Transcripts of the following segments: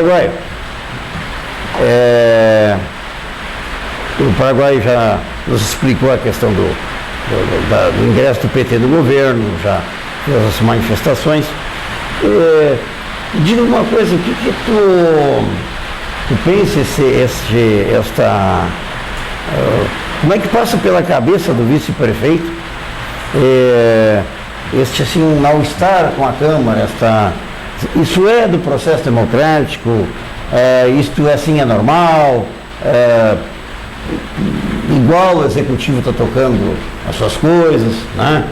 Paraguai. O Paraguai já nos explicou a questão do ingresso do PT no governo, já fez as manifestações. Diga uma coisa, o que tu pensa como é que passa pela cabeça do vice-prefeito assim, um mal-estar com a Câmara, isso é do processo democrático, isto assim é normal, igual o executivo está tocando as suas coisas, né?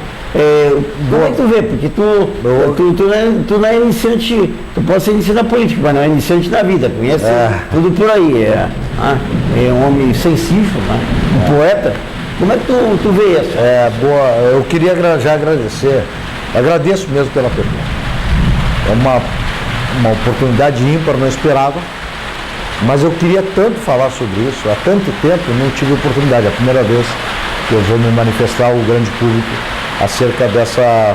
Como é que tu vê? Porque tu não é iniciante, tu pode ser iniciante na política, mas não é iniciante na vida, conhece tudo por aí, é um homem sensível, né? Um poeta. Como é que tu vê isso? Boa, eu queria já agradecer, agradeço mesmo pela pergunta. É uma oportunidade ímpar, não esperava, mas eu queria tanto falar sobre isso, há tanto tempo não tive oportunidade, é a primeira vez que eu vou me manifestar ao grande público acerca dessa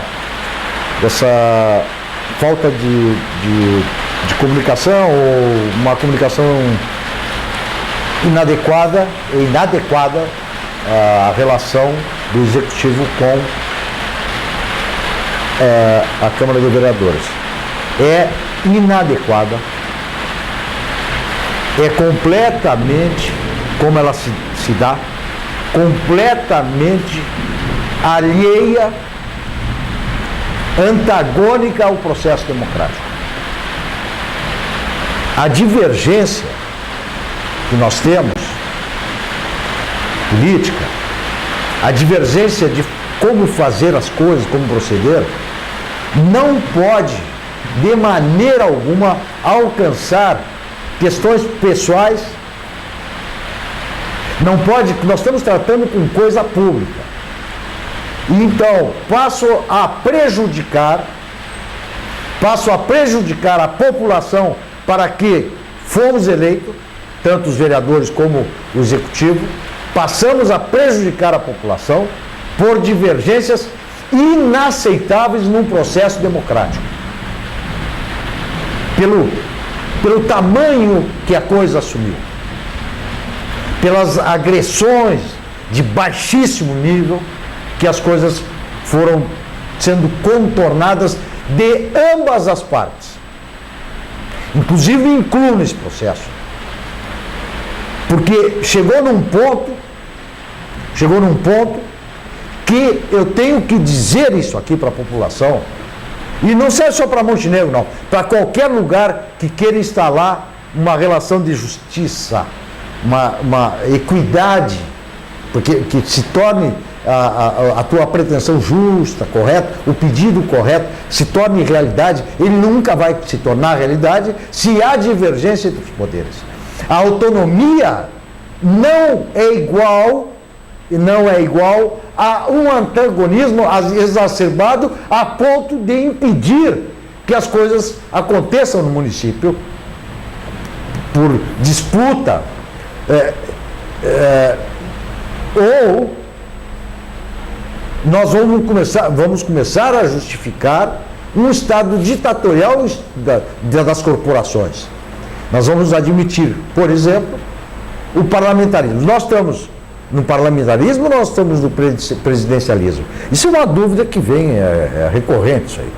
falta de comunicação, ou uma comunicação inadequada a relação do Executivo com a Câmara de Vereadores. É inadequada, é completamente, como ela se dá, completamente alheia, antagônica ao processo democrático. A divergência que nós temos política, a divergência de como fazer as coisas, como proceder, não pode, de maneira alguma, alcançar questões pessoais. Não pode, nós estamos tratando com coisa pública. Então, passo a prejudicar a população para que fomos eleitos, tanto os vereadores como o executivo, passamos a prejudicar a população por divergências inaceitáveis num processo democrático. Pelo tamanho que a coisa assumiu, pelas agressões de baixíssimo nível que as coisas foram sendo contornadas de ambas as partes. Inclusive incluo nesse processo. Porque chegou num ponto que eu tenho que dizer isso aqui para a população, e não serve só para Montenegro, não, para qualquer lugar que queira instalar uma relação de justiça, uma equidade, porque que se torne a tua pretensão justa, correta, o pedido correto, se torne realidade. Ele nunca vai se tornar realidade se há divergência entre os poderes. A autonomia não é igual a um antagonismo exacerbado a ponto de impedir que as coisas aconteçam no município por disputa, ou nós vamos começar a justificar um estado ditatorial das corporações. Nós vamos admitir, por exemplo, o parlamentarismo. Nós estamos no parlamentarismo ou nós estamos no presidencialismo? Isso é uma dúvida que vem, é recorrente isso aí.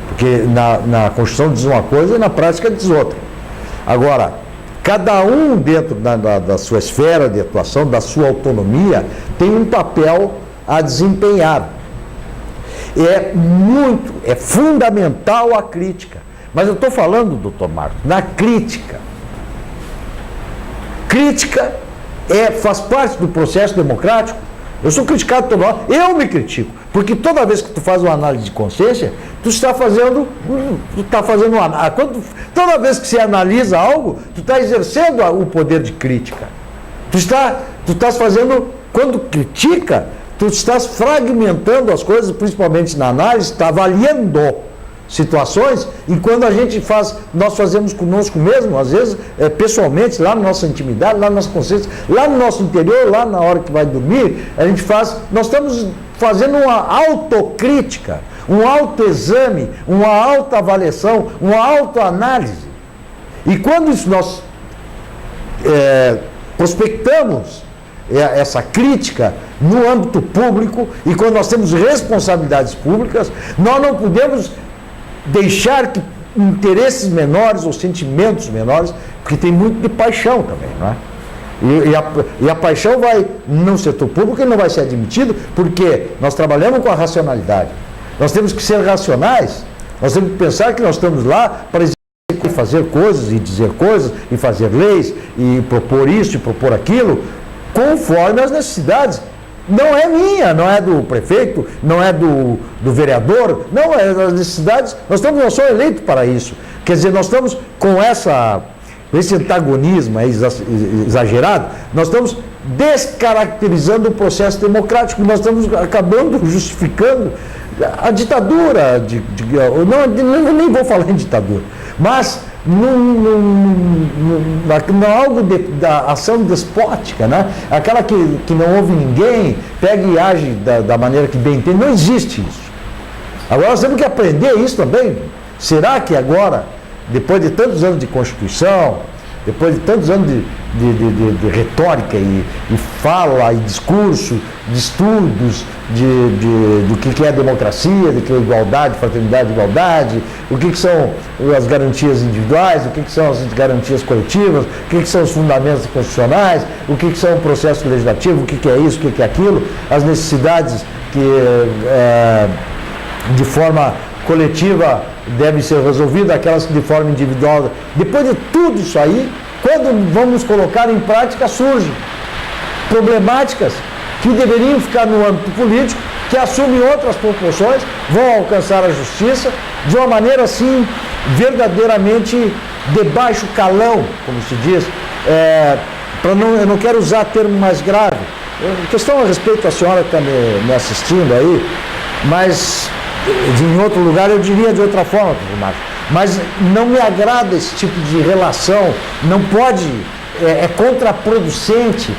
Porque na Constituição diz uma coisa e na prática diz outra. Agora, cada um dentro da sua esfera de atuação, da sua autonomia, tem um papel a desempenhar. É fundamental a crítica. Mas eu estou falando, doutor Marcos, na crítica. Crítica faz parte do processo democrático. Eu sou criticado toda hora, eu me critico, porque toda vez que tu faz uma análise de consciência, tu está fazendo toda vez que você analisa algo, tu está exercendo o poder de crítica. Tu estás fazendo, quando critica, tu estás fragmentando as coisas, principalmente na análise, está avaliando situações, e quando nós fazemos conosco mesmo, às vezes, pessoalmente, lá na nossa intimidade, lá na nossa consciência, lá no nosso interior, lá na hora que vai dormir, nós estamos fazendo uma autocrítica, um autoexame, uma autoavaliação, uma autoanálise. E quando isso nós prospectamos essa crítica no âmbito público e quando nós temos responsabilidades públicas, nós não podemos deixar que interesses menores ou sentimentos menores, porque tem muito de paixão também, não é? E a paixão vai no setor público e não vai ser admitido, porque nós trabalhamos com a racionalidade. Nós temos que ser racionais, nós temos que pensar que nós estamos lá para fazer coisas e dizer coisas e fazer leis e propor isso e propor aquilo conforme as necessidades. Não é minha, não é do prefeito, não é do vereador, não é das necessidades. Nós somos eleitos para isso. Quer dizer, nós estamos com esse antagonismo exagerado, nós estamos descaracterizando o processo democrático, nós estamos acabando justificando a ditadura, nem vou falar em ditadura, mas algo da ação despótica, né? Aquela que não ouve ninguém, pega e age da maneira que bem entende, não existe isso. Agora nós temos que aprender isso também. Será que agora, depois de tantos anos de Constituição, depois de tantos anos de retórica e fala e discurso, de estudos do que é democracia, do que é igualdade, fraternidade e igualdade, o que são as garantias individuais, o que são as garantias coletivas, o que são os fundamentos constitucionais, o que são o processo legislativo, o que é isso, o que é aquilo, as necessidades que de forma coletiva devem ser resolvidas, aquelas que de forma individual. Depois de tudo isso aí, quando vamos colocar em prática, surgem problemáticas que deveriam ficar no âmbito político, que assumem outras proporções, vão alcançar a justiça de uma maneira assim, verdadeiramente de baixo calão, como se diz. Eu não quero usar termo mais grave. Questão a respeito da senhora que está me assistindo aí, mas em outro lugar eu diria de outra forma, mas não me agrada esse tipo de relação, não pode, é contraproducente,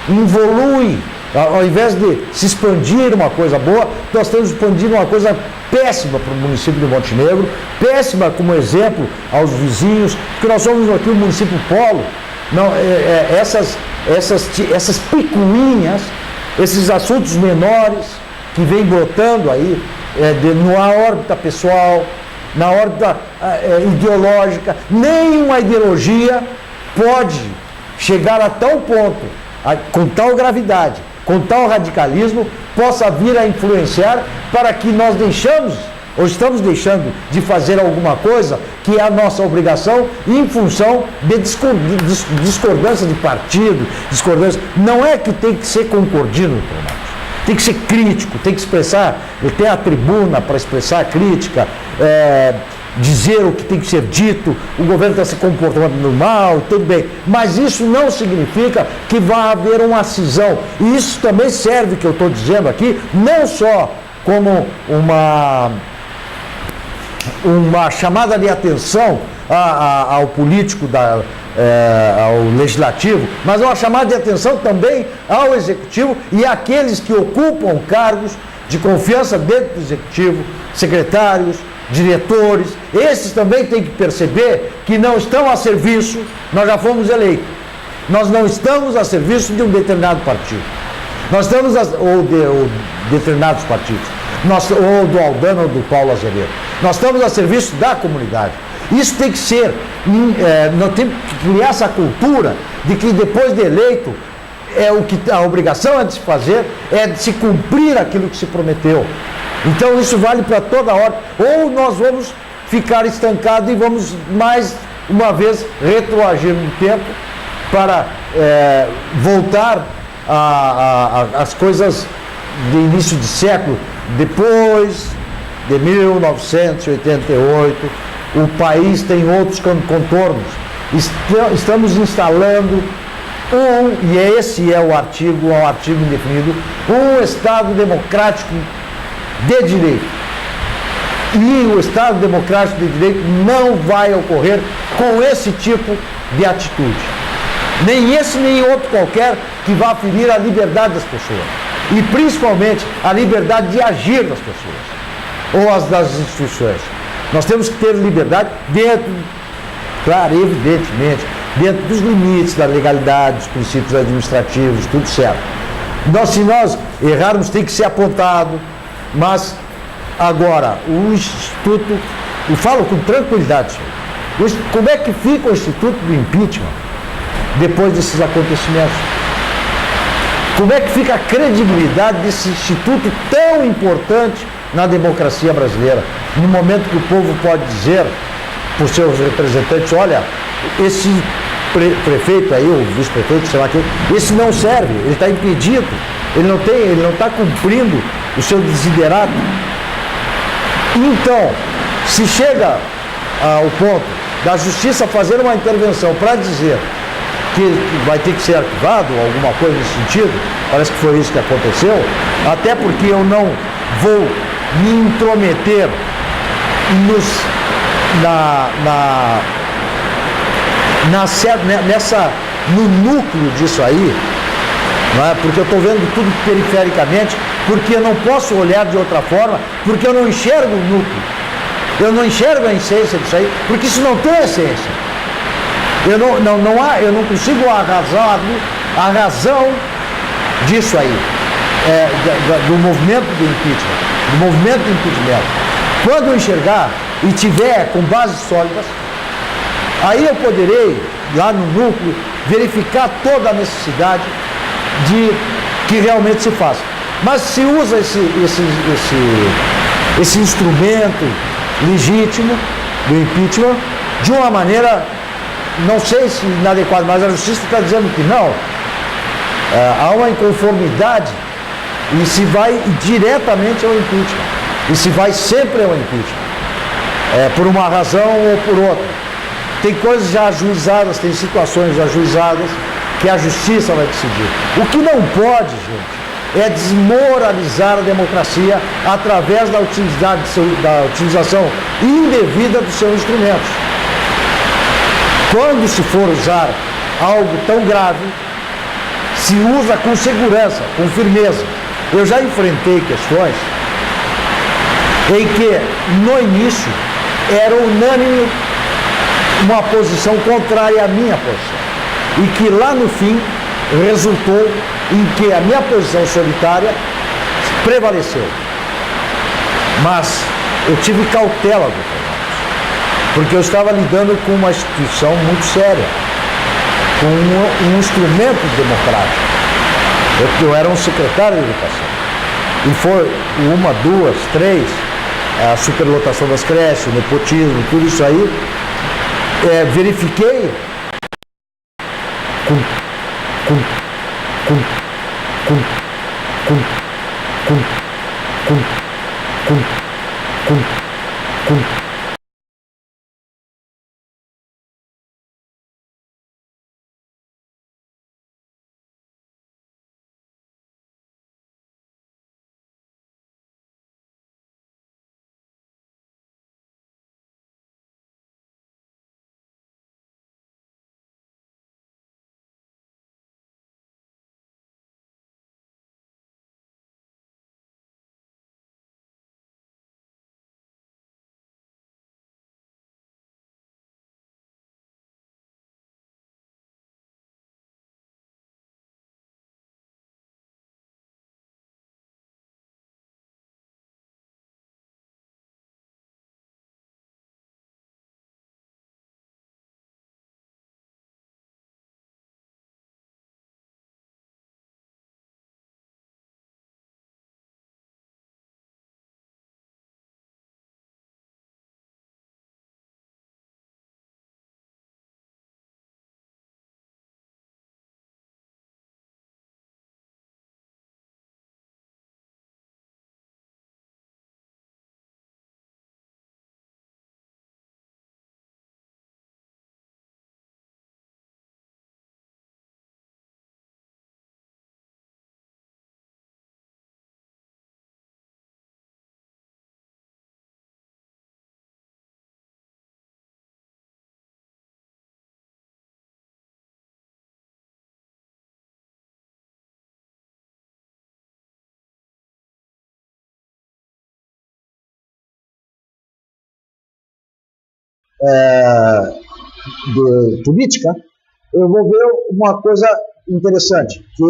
involui, ao invés de se expandir uma coisa boa, nós estamos expandindo uma coisa péssima para o município de Montenegro, péssima como exemplo aos vizinhos, porque nós somos aqui um município polo, não, essas picuinhas, esses assuntos menores, que vem brotando aí na órbita pessoal, na órbita ideológica. Nenhuma ideologia pode chegar a tal ponto, com tal gravidade, com tal radicalismo, possa vir a influenciar para que nós estamos deixando de fazer alguma coisa que é a nossa obrigação em função de discordância de partido, discordância. Não é que tem que ser concordino, tem que ser crítico, tem que expressar, ter a tribuna para expressar a crítica, dizer o que tem que ser dito, o governo está se comportando mal, tudo bem, mas isso não significa que vai haver uma cisão, e isso também serve, que eu estou dizendo aqui, não só como uma chamada de atenção ao político, ao legislativo, mas uma chamada de atenção também ao executivo e àqueles que ocupam cargos de confiança dentro do executivo, secretários, diretores. Esses também têm que perceber que não estão a serviço, nós já fomos eleitos, nós não estamos a serviço de um determinado partido, nós estamos ou determinados partidos, ou do Aldana ou do Paulo Azevedo, nós estamos a serviço da comunidade. Isso tem que ser, nós temos que criar essa cultura de que depois de eleito, a obrigação é de se fazer, é de se cumprir aquilo que se prometeu. Então isso vale para toda hora. Ou nós vamos ficar estancados e vamos mais uma vez retroagir no tempo para voltar às coisas de início de século, depois de 1988. O país tem outros contornos. Estamos instalando e esse é o artigo, um artigo indefinido, um Estado democrático de direito. E o Estado democrático de direito não vai ocorrer com esse tipo de atitude. Nem esse, nem outro qualquer que vá ferir a liberdade das pessoas. E principalmente a liberdade de agir das pessoas ou das instituições. Nós temos que ter liberdade dentro Claro, evidentemente, dentro dos limites da legalidade, dos princípios administrativos, tudo certo. Se nós errarmos, tem que ser apontado, mas agora, o Instituto, eu falo com tranquilidade, como é que fica o Instituto do Impeachment depois desses acontecimentos? Como é que fica a credibilidade desse instituto tão importante na democracia brasileira? No momento que o povo pode dizer para os seus representantes, olha, esse prefeito aí, ou vice-prefeito, sei lá que, esse não serve, ele está impedido, ele não está cumprindo o seu desiderato. Então, se chega ao ponto da justiça fazer uma intervenção para dizer que vai ter que ser arquivado, alguma coisa nesse sentido, parece que foi isso que aconteceu, até porque eu não vou me intrometer no núcleo disso aí, não é? Porque eu estou vendo tudo perifericamente, porque eu não posso olhar de outra forma, porque eu não enxergo o núcleo, eu não enxergo a essência disso aí, porque isso não tem essência. Eu não consigo a razão disso aí, do movimento do impeachment, Quando eu enxergar e tiver com bases sólidas, aí eu poderei, lá no núcleo, verificar toda a necessidade de que realmente se faça. Mas se usa esse instrumento legítimo do impeachment de uma maneira, não sei se inadequada, mas a justiça está dizendo que não. Há uma inconformidade e se vai diretamente ao impeachment. E se vai sempre ao impeachment. Por uma razão ou por outra. Tem coisas já ajuizadas, tem situações já ajuizadas que a justiça vai decidir. O que não pode, gente, é desmoralizar a democracia através da utilização indevida dos seus instrumentos. Quando se for usar algo tão grave, se usa com segurança, com firmeza. Eu já enfrentei questões em que, no início, era unânime uma posição contrária à minha posição. E que lá no fim resultou em que a minha posição solitária prevaleceu. Mas eu tive cautela do porque eu estava lidando com uma instituição muito séria, com um instrumento democrático. Eu era um secretário de educação. E foi uma, duas, três, a superlotação das creches, o nepotismo, tudo isso aí, verifiquei de política, eu vou ver uma coisa interessante, que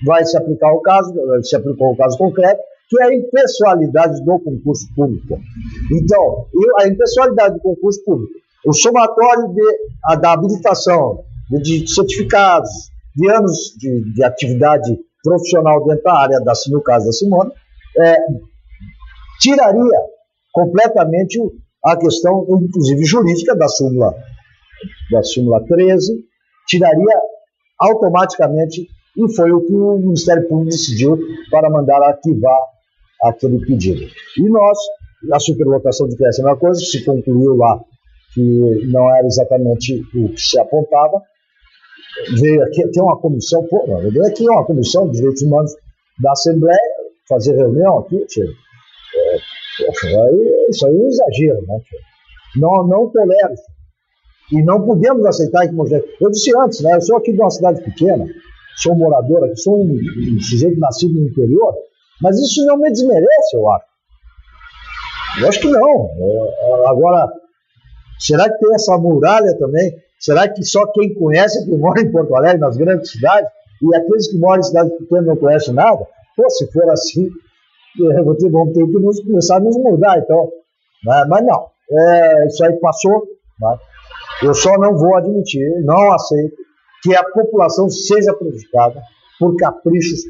vai se aplicar ao caso, se aplicou ao caso concreto, que é a impessoalidade do concurso público. Então, a impessoalidade do concurso público, o somatório da habilitação, de certificados, de anos de atividade profissional dentro da área, no caso da Simone, tiraria completamente a questão, inclusive jurídica, da súmula 13, tiraria automaticamente, e foi o que o Ministério Público decidiu para mandar arquivar aquele pedido. E nós, a supervotação de que essa é uma coisa, se concluiu lá que não era exatamente o que se apontava, veio aqui, tem uma comissão, veio aqui uma comissão de direitos humanos da Assembleia, fazer reunião aqui, tio. Isso aí é um exagero, né, tio? Não tolero. E não podemos aceitar que... Eu disse antes, né, eu sou aqui de uma cidade pequena, sou um morador aqui, sou um sujeito nascido no interior, mas isso não me desmerece, eu acho. Eu acho que não. Agora, será que tem essa muralha também? Será que só quem conhece é quem mora em Porto Alegre, nas grandes cidades, e aqueles que moram em cidades pequenas não conhecem nada? Pô, se for assim, vamos ter que começar a nos mudar, então. Mas não, isso aí passou. Né? Eu só não vou admitir, não aceito, que a população seja prejudicada por caprichos.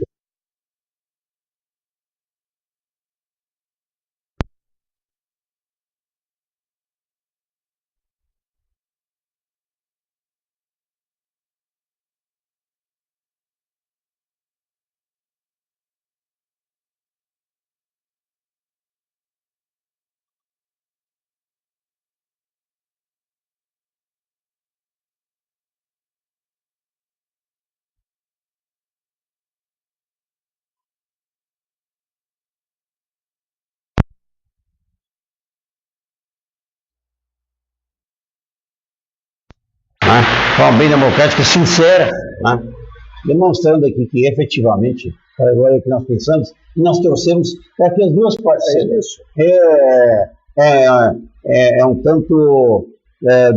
Forma bem democrática, sincera, né? Demonstrando aqui que efetivamente, agora que nós pensamos, nós torcemos para que as duas partes é um tanto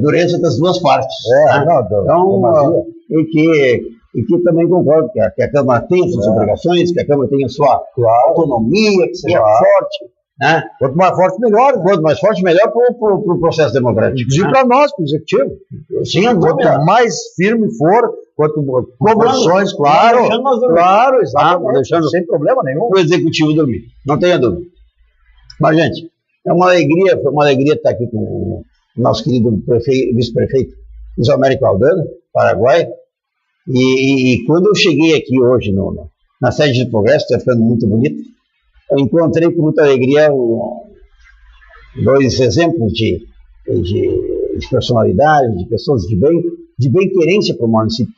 dureza das duas partes. Então, e que também concordo que a Câmara tenha suas obrigações, que a Câmara tenha sua autonomia, que seja forte. Né? Quanto mais forte, melhor. Quanto mais forte, melhor para o processo democrático. Inclusive para nós, para o Executivo. Sim, quanto mais firme for, quanto proporções, claro, exatamente, deixando sem problema nenhum. O Executivo dormir, não tenha dúvida. Mas, gente, foi uma alegria estar aqui com o nosso querido vice-prefeito Luiz Américo Aldana, Paraguai. E quando eu cheguei aqui hoje na sede do Progresso, está ficando muito bonito, eu encontrei com muita alegria dois exemplos de personalidade, de pessoas de bem-querência para o município,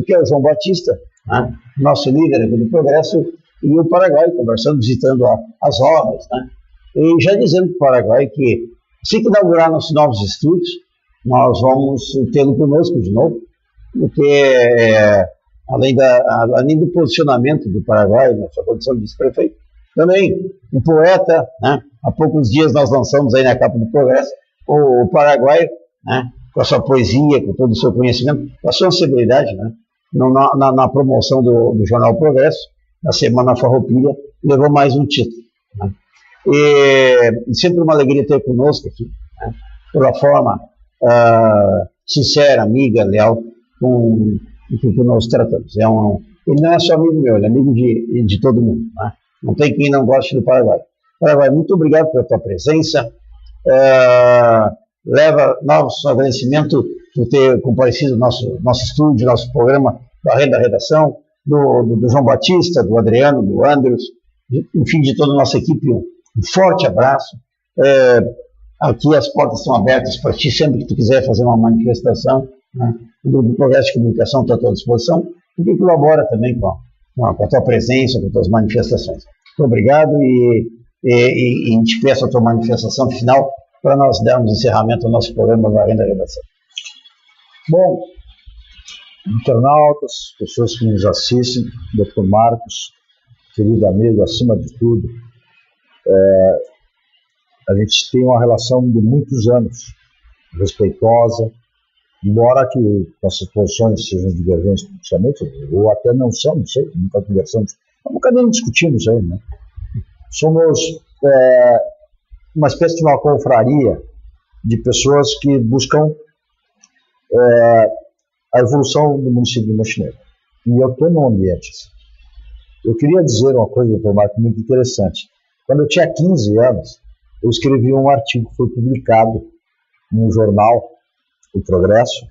que é o João Batista, né, nosso líder aqui do Progresso, e o Paraguai, conversando, visitando as obras, né, e já dizendo para o Paraguai que, assim que inaugurar nossos novos estúdios, nós vamos tê-lo conosco de novo, porque além do posicionamento do Paraguai na sua condição de vice-prefeito, também um poeta, né? Há poucos dias nós lançamos aí na capa do Progresso o Paraguai, né? Com a sua poesia, com todo o seu conhecimento, com a sua sensibilidade, né? Na promoção do jornal Progresso, na Semana Farroupilha, levou mais um título. Né? E sempre uma alegria ter conosco aqui, né? Pela forma sincera, amiga, leal, com que nós tratamos. Ele não é só amigo meu, ele é amigo de todo mundo. Né? Não tem quem não goste do Paraguai. Paraguai, muito obrigado pela tua presença. Leva nosso agradecimento por ter comparecido nosso estúdio, nosso programa da Redação, do João Batista, do Adriano, do Andrews, enfim, de toda a nossa equipe. Um forte abraço. Aqui as portas estão abertas para ti, sempre que tu quiser fazer uma manifestação. Né? O Grupo Progresso de Comunicação está à tua disposição, e que colabora também com a tua presença, com as tuas manifestações. Muito obrigado e te peço a tua manifestação final para nós darmos encerramento ao nosso programa da Redação. Bom, internautas, pessoas que nos assistem, Dr. Marcos, querido amigo, acima de tudo, a gente tem uma relação de muitos anos, respeitosa, embora que nossas posições sejam divergentes politicamente, ou até não são, não sei, nunca conversamos, nunca nem discutimos aí, né? Somos uma espécie de uma confraria de pessoas que buscam a evolução do município de Montenegro. E eu estou num ambiente assim. Eu queria dizer uma coisa, doutor Marco, muito interessante. Quando eu tinha 15 anos, eu escrevi um artigo que foi publicado num jornal, O Progresso.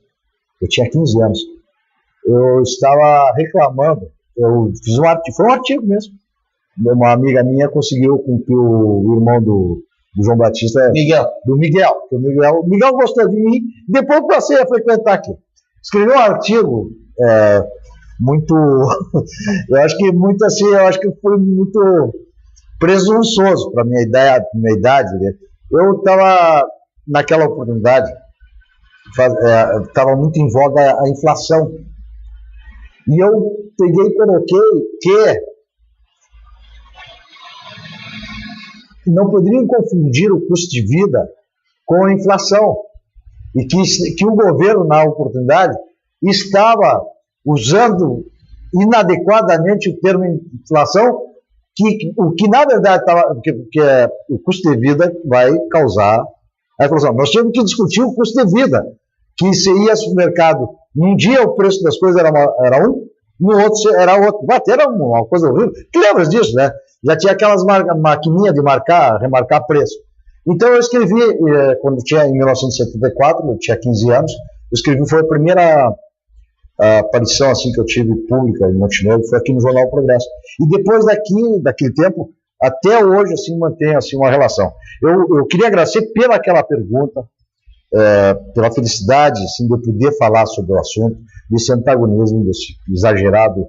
Eu tinha 15 anos. Eu estava reclamando, eu fiz um artigo, foi um artigo mesmo. Uma amiga minha conseguiu com que o irmão do João Batista... Miguel. O Miguel gostou de mim, depois eu passei a frequentar aqui. Escrevi um artigo muito... eu acho que muito assim, eu acho que foi muito presunçoso para a minha idade. Né? Eu estava, naquela oportunidade, estava muito em voga a inflação. E eu peguei e coloquei que não poderiam confundir o custo de vida com a inflação. E que o governo, na oportunidade, estava usando inadequadamente o termo inflação, o que na verdade o custo de vida vai causar a inflação. Nós tínhamos que discutir o custo de vida, que se ia ao supermercado, num dia o preço das coisas era um, no outro era outro. Era uma coisa horrível. Tu lembras disso, né? Já tinha aquelas maquininhas de remarcar preço. Então eu escrevi, quando em 1974, eu tinha 15 anos, eu escrevi, foi a primeira aparição assim, que eu tive pública em Montenegro, foi aqui no jornal Progresso. E depois daquele tempo, até hoje, assim, mantém assim, uma relação. Eu queria agradecer pelaquela pergunta, pela felicidade assim, de eu poder falar sobre o assunto, desse antagonismo, desse exagerado,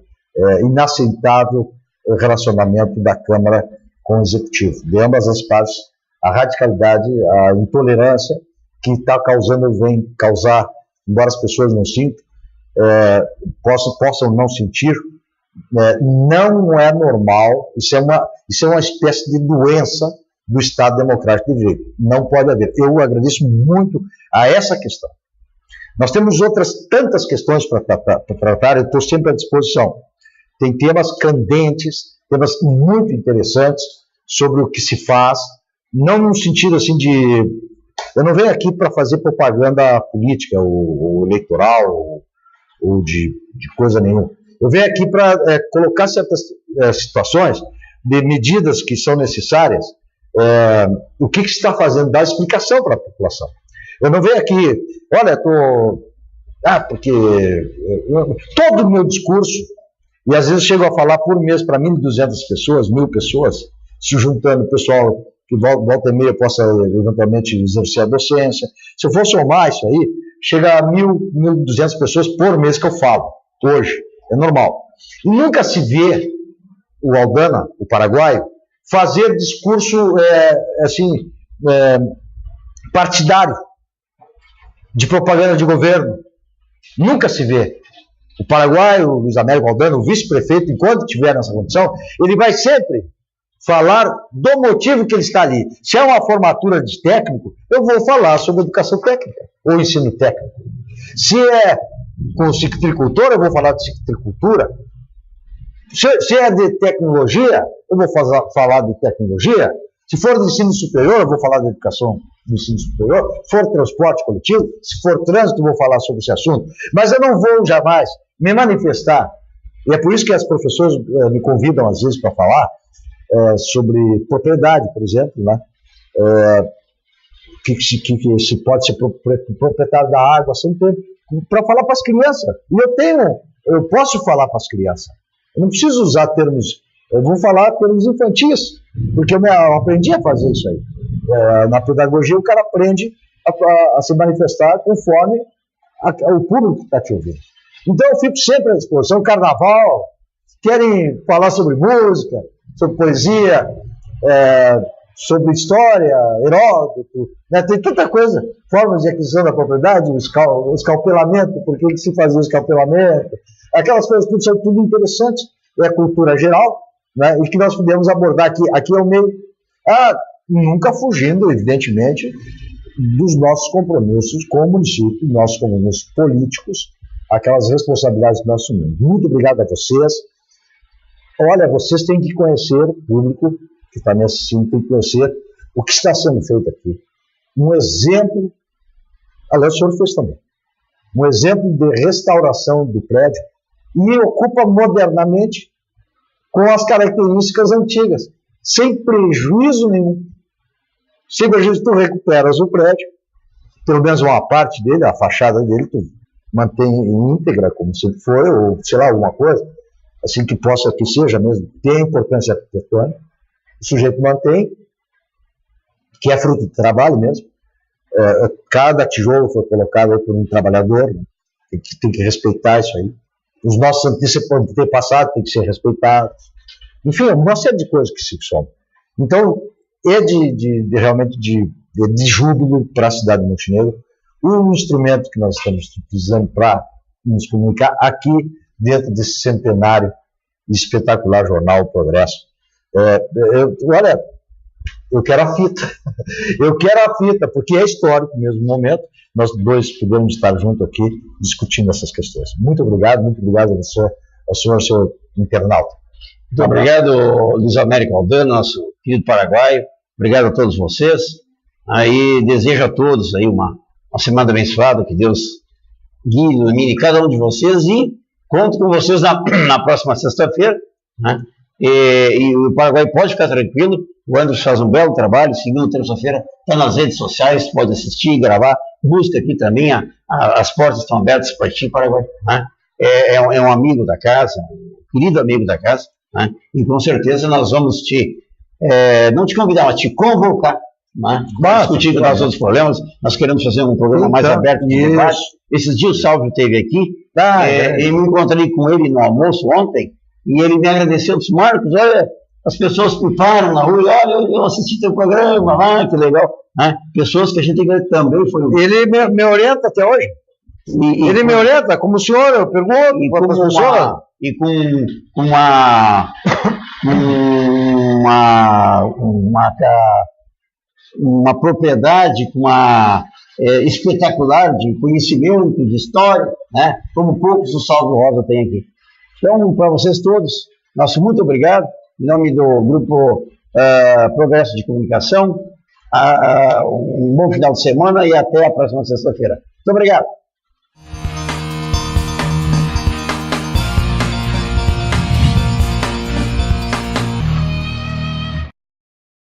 inaceitável relacionamento da Câmara com o Executivo, de ambas as partes, a radicalidade, a intolerância que vem causar, embora as pessoas não sintam, possam não sentir, não é normal, isso é uma espécie de doença do Estado Democrático de Direito, não pode haver. Eu agradeço muito a essa questão. Nós temos outras tantas questões para tratar, eu estou sempre à disposição. Tem temas candentes, temas muito interessantes sobre o que se faz, não no sentido assim de... Eu não venho aqui para fazer propaganda política ou eleitoral ou de coisa nenhuma. Eu venho aqui para colocar certas situações de medidas que são necessárias, o que se está fazendo, dar explicação para a população. Eu não venho aqui, olha, porque todo o meu discurso, e às vezes chego a falar por mês para 1.200 pessoas, 1.000 pessoas, se juntando o pessoal que volta e meia possa eventualmente exercer a docência. Se eu for somar isso aí, chega a 1.200 pessoas por mês que eu falo, hoje, é normal. E nunca se vê o Aldana, o paraguaio, fazer discurso partidário, de propaganda de governo. Nunca se vê. O paraguaio, o Luiz Américo Aldana, o vice-prefeito, enquanto estiver nessa condição, ele vai sempre falar do motivo que ele está ali. Se é uma formatura de técnico, eu vou falar sobre educação técnica, ou ensino técnico. Se é com citricultor, eu vou falar de citricultura. Se é de tecnologia, eu vou falar de tecnologia. Se for de ensino superior, eu vou falar de educação do ensino superior. Se for transporte coletivo, se for trânsito, eu vou falar sobre esse assunto. Mas eu não vou jamais me manifestar. E é por isso que as professoras me convidam, às vezes, para falar sobre propriedade, por exemplo, né? Que se pode ser proprietário da água, para falar para as crianças. E eu posso falar para as crianças. Eu não preciso usar termos, eu vou falar termos infantis, porque eu aprendi a fazer isso aí. Na pedagogia, o cara aprende a se manifestar conforme o público que está te ouvindo. Então, eu fico sempre à disposição. Carnaval, querem falar sobre música, sobre poesia, sobre história, Heródoto, né? Tem tanta coisa, formas de aquisição da propriedade, o escalpelamento, por que se fazia o escalpelamento, aquelas coisas tudo são tudo interessantes, é a cultura geral, né? E que nós podemos abordar aqui. Aqui é o meio, nunca fugindo, evidentemente, dos nossos compromissos com o município, nossos compromissos políticos, aquelas responsabilidades que nós assumimos. Muito obrigado a vocês. Olha, vocês têm que conhecer, o público que está me assistindo tem que conhecer o que está sendo feito aqui. Um exemplo, aliás, o senhor fez também, um exemplo de restauração do prédio e ocupa modernamente com as características antigas, sem prejuízo nenhum. Sem prejuízo, tu recuperas o prédio, pelo menos uma parte dele, a fachada dele, tu mantém íntegra, como sempre foi, ou sei lá, alguma coisa, assim que possa que seja mesmo, tem importância arquitetônica, o sujeito mantém, que é fruto de trabalho mesmo. Cada tijolo foi colocado aí por um trabalhador, né? Tem que respeitar isso aí. Os nossos antepassados têm que ser respeitados. Enfim, uma série de coisas que se somam. Então, é realmente de júbilo para a cidade de Montenegro, um instrumento que nós estamos utilizando para nos comunicar aqui dentro desse centenário espetacular jornal O Progresso. Olha, eu quero a fita. Eu quero a fita, porque é histórico mesmo o momento. Nós dois podemos estar juntos aqui discutindo essas questões. Muito obrigado ao senhor internauta. Muito obrigado, Luiz Américo Aldana, nosso querido paraguaio. Obrigado a todos vocês. Aí desejo a todos aí uma semana abençoada, que Deus guie, ilumine cada um de vocês e conto com vocês na próxima sexta-feira, né? E o Paraguai pode ficar tranquilo. O Anderson faz um belo trabalho. Segunda, terça-feira está nas redes sociais, pode assistir e gravar. Busca aqui também, as portas estão abertas para ti, Paraguai, né? É um amigo da casa, um querido amigo da casa, né? E com certeza nós vamos não te convidar, mas te convocar, né? Discutir com nós outros problemas. Nós queremos fazer um programa mais aberto de debate. Esses dias o Salvio esteve aqui, e me encontrei com ele no almoço ontem, e ele me agradeceu, disse: Marcos, olha, as pessoas que param na rua, olha, eu assisti teu programa lá, que legal, né? Pessoas que a gente também foi... Ele me orienta até hoje. Ele me orienta, como o senhor, eu pergunto para a professora. E com uma propriedade, com espetacular de conhecimento, de história, né? Como poucos o Salvo Rosa tem aqui. Então, para vocês todos, nosso muito obrigado, em nome do Grupo Progresso de Comunicação, um bom final de semana e até a próxima sexta-feira. Muito obrigado.